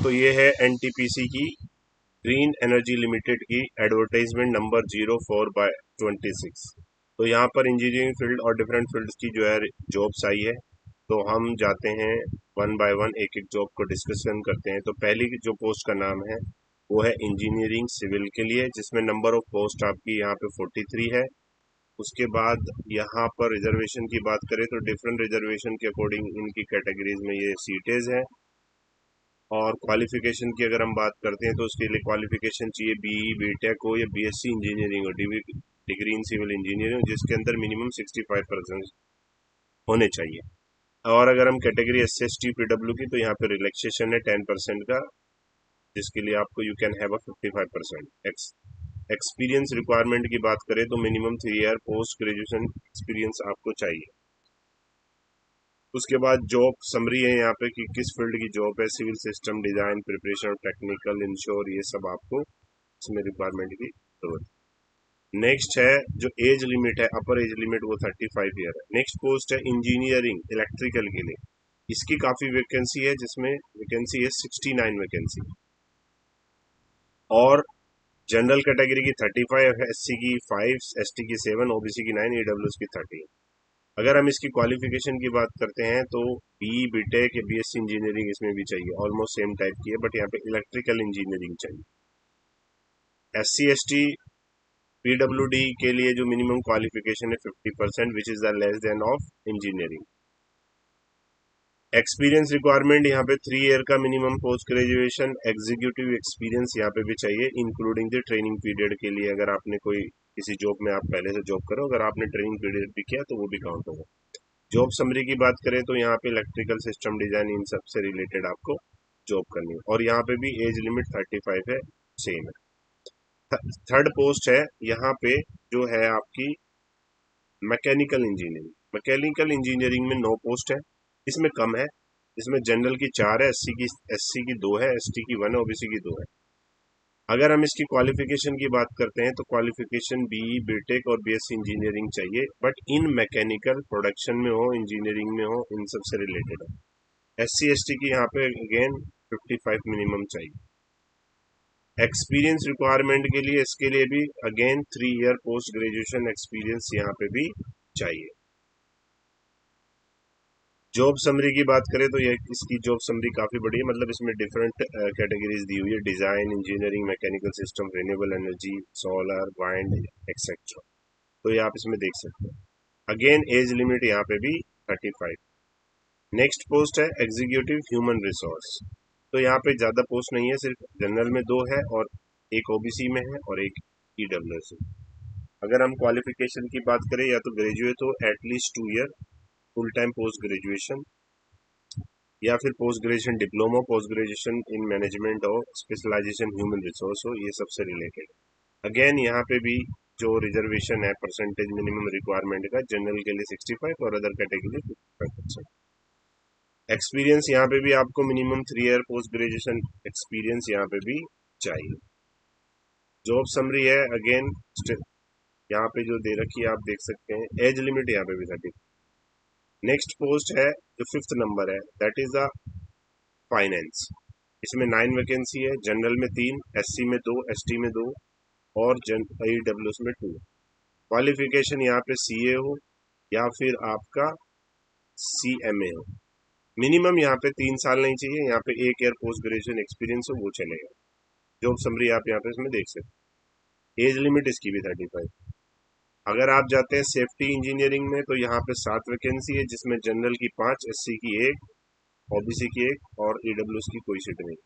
तो ये है एनटीपीसी की ग्रीन एनर्जी लिमिटेड की एडवर्टाइजमेंट नंबर 04/26। तो यहाँ पर इंजीनियरिंग फील्ड और डिफरेंट फील्ड्स की जो है जॉब्स आई है। तो हम जाते हैं वन बाय वन, एक एक जॉब को डिस्कशन करते हैं। तो पहली जो पोस्ट का नाम है वो है इंजीनियरिंग सिविल के लिए, जिसमें नंबर ऑफ पोस्ट आपकी यहाँ पे 43 है। उसके बाद यहाँ पर रिजर्वेशन की बात करें तो डिफरेंट रिजर्वेशन के अकॉर्डिंग इनकी कैटेगरीज में ये सीटेज है। और क्वालिफिकेशन की अगर हम बात करते हैं तो उसके लिए क्वालिफिकेशन चाहिए बीई, बीटेक हो या बीएससी इंजीनियरिंग हो, डिग्री इन सिविल इंजीनियरिंग, जिसके अंदर मिनिमम 65% होने चाहिए। और अगर हम category S S T PWD की, तो यहाँ पे रिलैक्सेशन है 10% का, जिसके लिए आपको you can have a 55%। Experience requirement की बात करें तो minimum 3 year post graduation experience आपको चाहिए। उसके बाद जॉब समरी है यहाँ पे कि किस फील्ड की जॉब है, civil system design, preparation, technical, ensure, ये सब आपको इसमें रिक्वायरमेंट की जरूरत है। नेक्स्ट है जो एज लिमिट है, अपर एज लिमिट वो 35 ईयर है। नेक्स्ट पोस्ट है इंजीनियरिंग इलेक्ट्रिकल के लिए, इसकी काफी वैकेंसी है, जिसमें वैकेंसी है 69 वैकेंसी। और जनरल कैटेगरी की 35, एससी की 5, एसटी की 7, ओबीसी की 9, ईडब्ल्यूएस की 30। अगर हम इसकी क्वालिफिकेशन की बात करते हैं तो बीई, बीटेक या बीएससी इंजीनियरिंग इसमें भी चाहिए, ऑलमोस्ट सेम टाइप की है, बट यहाँ पे इलेक्ट्रिकल इंजीनियरिंग चाहिए। एससी एसटी पीडब्ल्यूडी के लिए जो मिनिमम क्वालिफिकेशन है 50%, which is the less than of engineering. Experience requirement यहाँ पे 3 ईयर का minimum post graduation, executive experience यहाँ पे भी चाहिए, इंक्लूडिंग द ट्रेनिंग पीरियड के लिए। अगर आपने कोई किसी जॉब में आप पहले से जॉब करो, अगर आपने ट्रेनिंग पीरियड भी किया तो वो भी काउंट होगा। जॉब समरी की बात करें तो यहाँ पे इलेक्ट्रिकल सिस्टम डिजाइन इन सब से रिलेटेड आपको जॉब करनी है। और यहाँ पे भी एज लिमिट 35 है, सेम है। थर्ड पोस्ट है यहाँ पे जो है आपकी मैकेनिकल इंजीनियरिंग। मैकेनिकल इंजीनियरिंग में 9 पोस्ट है, इसमें कम है। इसमें जनरल की 4 है, एससी की 2 है, एसटी की 1 है, ओबीसी की 2 है। अगर हम इसकी क्वालिफिकेशन की बात करते हैं तो क्वालिफिकेशन बीई, बीटेक और बीएससी इंजीनियरिंग चाहिए, बट इन मैकेनिकल प्रोडक्शन में हो, इंजीनियरिंग में हो, इन सब से रिलेटेड है। एससी एसटी की यहाँ पे अगेन 55 मिनिमम चाहिए। एक्सपीरियंस रिक्वायरमेंट के लिए इसके लिए भी again 3 year post graduation experience यहाँ पे भी चाहिए। जॉब समरी की बात करें तो ये इसकी जॉब समरी काफी बड़ी है, मतलब इसमें डिफरेंट कैटेगरीज दी हुई है, design, engineering, mechanical system, renewable energy, solar, wind, etcetera. तो ये आप इसमें देख सकते हैं। अगेन एज लिमिट यहाँ पे भी 35। नेक्स्ट पोस्ट है एग्जीक्यूटिव ह्यूमन रिसोर्स। तो यहाँ पे ज्यादा पोस्ट नहीं है, सिर्फ जनरल में 2 है और एक ओबीसी में है और एक ईडब्ल्यूएस में। अगर हम क्वालिफिकेशन की बात करें, या तो ग्रेजुएट हो at least 2 year, full time post graduation, या फिर post graduation diploma, post graduation in management हो, स्पेशलाइजेशन ह्यूमन रिसोर्स हो, ये सबसे रिलेटेड। अगेन यहाँ पे भी जो रिजर्वेशन है परसेंटेज मिनिमम रिक्वायरमेंट का, जनरल के लिए 65 और अदर कैटेगरी 55%। एक्सपीरियंस यहाँ पे भी आपको minimum 3 year post graduation experience यहाँ पे भी चाहिए। जॉब समरी है अगेन यहाँ पे जो दे रखी है आप देख सकते हैं। एज लिमिट यहाँ पे भी 30। नेक्स्ट पोस्ट है जो 5th नंबर है, दैट इज द फाइनेंस। इसमें 9 वैकेंसी है, जनरल में 3, एससी में 2, एसटी में 2 और ईडब्ल्यूएस में 2। क्वालिफिकेशन यहाँ पे सीए हो या फिर आपका सीएमए हो। मिनिमम यहाँ पे 3 साल नहीं चाहिए, यहाँ पे 1 ईयर पोस्ट ग्रेजुएशन एक्सपीरियंस हो वो चलेगा। जॉब समरी आप यहाँ पे इसमें देख सकते हैं। एज लिमिट इसकी भी 35। अगर आप जाते हैं सेफ्टी इंजीनियरिंग में तो यहाँ पे 7 वैकेंसी है, जिसमें जनरल की 5, एससी की 1, ओबीसी की 1 और ईडब्ल्यूएस की कोई सीट नहीं।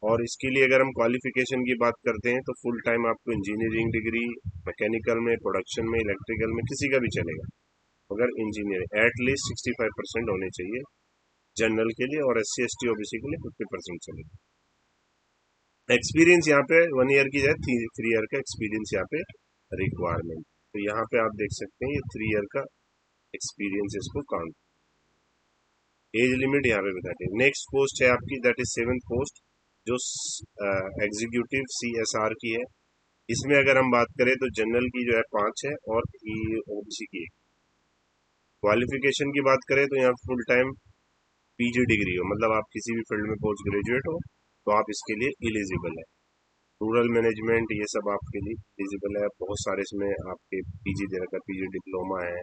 और इसके लिए अगर हम क्वालिफिकेशन की बात करते हैं तो फुल टाइम आपको इंजीनियरिंग डिग्री, मैकेनिकल में, प्रोडक्शन में, इलेक्ट्रिकल में, किसी का भी चलेगा, मगर इंजीनियरिंग एटलीस्ट 65% होने चाहिए जनरल के लिए, और एससी एसटी ओबीसी के लिए 50% चलेगा। एक्सपीरियंस यहाँ पे 1 ईयर की जाए, 3 ईयर का एक्सपीरियंस यहाँ पे रिक्वायरमेंट। तो यहाँ पे आप देख सकते हैं ये 3 ईयर का एक्सपीरियंस इसको काउंट। एज लिमिट यहाँ पे बताते हैं। नेक्स्ट पोस्ट है आपकी दैट इज 7th पोस्ट, जो एग्जीक्यूटिव सीएसआर की है। इसमें अगर हम बात करें तो जनरल की जो है 5 है और ओबीसी की 1। क्वालिफिकेशन की बात करें तो यहाँ फुल टाइम पीजी डिग्री हो, मतलब आप किसी भी फील्ड में पोस्ट ग्रेजुएट हो तो आप इसके लिए एलिजिबल है। रूरल मैनेजमेंट ये सब आपके लिए एलिजिबल है। बहुत सारे इसमें आपके पीजी दे रखा है, पीजी डिप्लोमा है,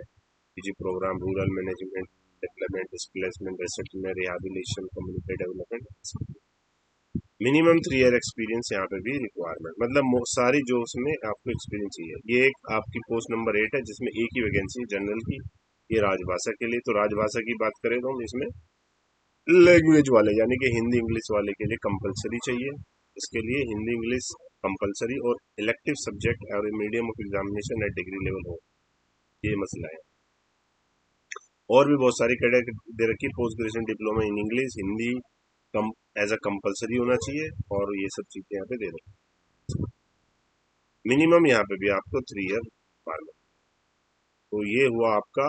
PG programme rural management, development, displacement, resettlement, rehabilitation, community development. Minimum 3 year experience यहाँ पे भी रिक्वायरमेंट, मतलब सारी जॉब्स में आपको एक्सपीरियंस चाहिए। ये एक आपकी पोस्ट नंबर 8 है जिसमें एक ही वैकेंसी जनरल की, ये राजभाषा के लिए। तो राजभाषा की बात करें तो हम इसमें लैंग्वेज वाले यानी कि हिंदी इंग्लिश वाले के लिए कंपलसरी चाहिए। इसके लिए हिंदी इंग्लिश कंपलसरी और इलेक्टिव सब्जेक्ट और medium of examination eight degree level हो, ये मसला है। और भी बहुत सारी कैटेगरी दे रखी, post graduation diploma in English, Hindi cum as a compulsory होना चाहिए, और ये सब चीजें यहाँ पे दे रखी। मिनिमम यहाँ पे भी आपको 3 ईयर रिक्वायरमेंट। तो ये हुआ आपका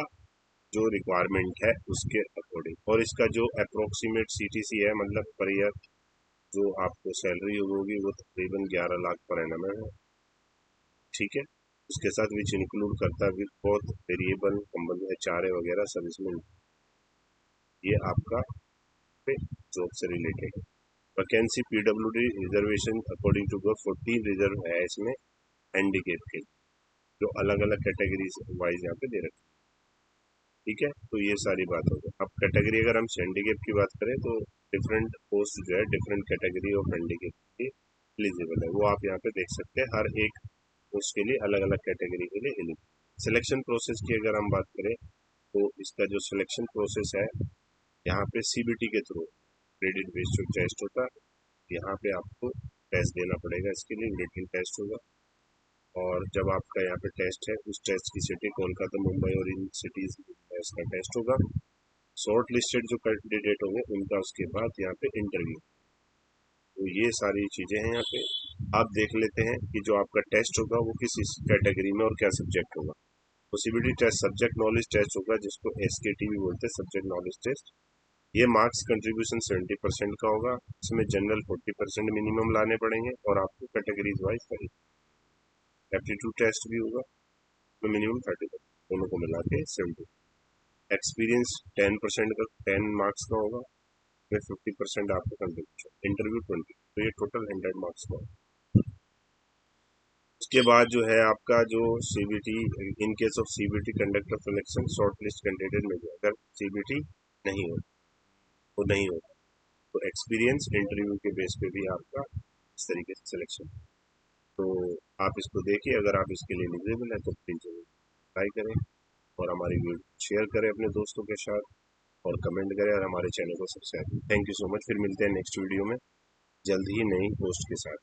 जो रिक्वायरमेंट है उसके अकॉर्डिंग। और इसका जो अप्रोक्सीमेट सीटीसी है, मतलब पर ईयर जो आपको सैलरी होगी वो तकरीबन 11 लाख पर एनम है। ठीक है, उसके साथ विच इंक्लूड करता है विद बोथ वेरिएबल कंपनी चारे वगैरह सब इसमें। ये आपका जॉब से रिलेटेड है। Vacancy PWD reservation according to go 14 reserve है इसमें हैंडीकेप के, जो अलग अलग कैटेगरीज वाइज यहाँ पे दे रखे। ठीक है, तो ये सारी बात हो गई। अब कैटेगरी अगर हम हैंडीकेप की बात करें तो डिफरेंट पोस्ट जो है डिफरेंट कैटेगरी ऑफ हैंडीकेप की एलिजिबल है, वो आप यहाँ पे देख सकते हैं। हर एक पोस्ट के लिए अलग अलग कैटेगरी के लिए एलिजिबल। सिलेक्शन प्रोसेस की अगर हम बात करें तो इसका जो सिलेक्शन प्रोसेस है यहाँ पे सीबीटी के थ्रू क्रेडिट बेस्ड जो टेस्ट होता है, यहाँ पे आपको टेस्ट देना पड़ेगा। इसके लिए रिटन टेस्ट होगा, और जब आपका यहाँ पे टेस्ट है उस टेस्ट की सिटी कोलकाता, मुंबई और इन सिटीज में इसका टेस्ट होगा। शॉर्ट लिस्टेड जो कैंडिडेट होंगे उनका उसके बाद यहाँ पे इंटरव्यू। तो ये सारी चीजें हैं यहाँ पे। आप देख लेते हैं कि जो आपका टेस्ट होगा वो किस कैटेगरी में और क्या सब्जेक्ट होगा। तो CBT test subject knowledge test होगा, जिसको एसकेटी भी बोलते हैं, सब्जेक्ट नॉलेज टेस्ट। ये मार्क्स कंट्रीब्यूशन 70% का होगा। इसमें जनरल 40% मिनिमम लाने पड़ेंगे, और आपको कैटेगरीज वाइज करेंगे। एप्टीट्यूड टेस्ट भी होगा तो मिनिमम 30%, दोनों को मिला के 70। एक्सपीरियंस 10% का 10 मार्क्स का होगा, फिर 50% आपका कंट्रीब्यूशन, इंटरव्यू 20, तो ये टोटल 100 मार्क्स का होगा। उसके बाद जो है आपका जो CBT, in case of CBT conduct of selection short list candidate में, अगर सीबीटी नहीं हो तो नहीं होगा, तो एक्सपीरियंस इंटरव्यू के बेस पे भी आपका इस तरीके से सिलेक्शन। तो आप इसको देखिए, अगर आप इसके लिए एलिजिबल है तो प्लीज ट्राई करें, और हमारी वीडियो शेयर करें अपने दोस्तों के साथ, और कमेंट करें, और हमारे चैनल को सब्सक्राइब करें। Thank you so much. फिर मिलते हैं नेक्स्ट वीडियो में जल्द ही नई पोस्ट के साथ।